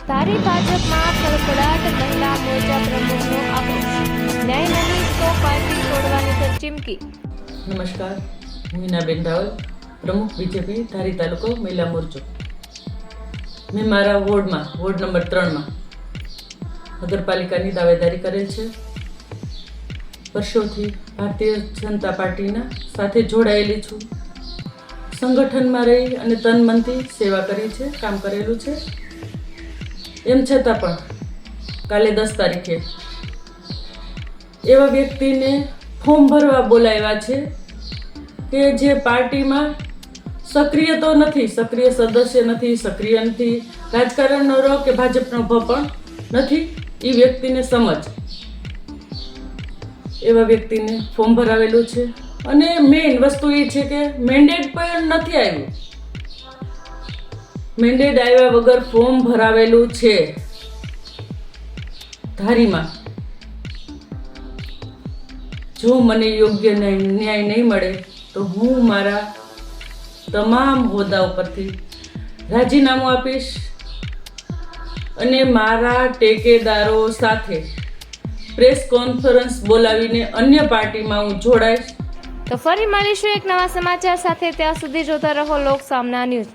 ધારી ભાજપમાં ખળભળાટ, મહિલા મોરચા પ્રમુખનો આક્રોશ. ન્યાય નહીં તો પાર્ટી છોડવાની તો ચીમકી. નમસ્કાર, હું હિનાબેન રાવલ, પ્રમુખ બીજેપી ધારી તાલુકો મહિલા મોરચો. મેં મારા વોર્ડ નંબર 3માં નગરપાલિકાની દાવેદારી કરેલ છે. વર્ષોથી ભારતીય જનતા પાર્ટીના સાથે જોડાયેલી છું. સંગઠનમાં રહી અને તન મનથી સેવા કરી છે, કામ કરેલું છે. એમ છતાં પણ કાલે 10 તારીખે એવા વ્યક્તિને ફોર્મ ભરવા બોલાવ્યા છે કે જે પાર્ટીમાં સક્રિય તો નથી, સક્રિય સદસ્ય નથી, સક્રિય નથી, રાજકારણનો રહ કે ભાજપનો ભ પણ નથી. એ વ્યક્તિને સમજ એવા વ્યક્તિને ફોર્મ ભરાવેલું છે. અને મેઇન વસ્તુ એ છે કે મેન્ડેટ પણ નથી આવ્યું. મેન્ડેટ આવ્યા વગર ફોર્મ ભરાવેલું છે ધારીમાં. જો મને યોગ્ય ન્યાય નહીં મળે તો હું મારા તમામ હોદ્દા ઉપરથી રાજીનામું આપીશ અને મારા ટેકેદારો સાથે પ્રેસ કોન્ફરન્સ બોલાવીને અન્ય પાર્ટીમાં હું જોડાઈશ. તો ફરી મળીશું એક નવા સમાચાર સાથે. ત્યાં સુધી જોતા રહો લોક સામના ન્યૂઝ.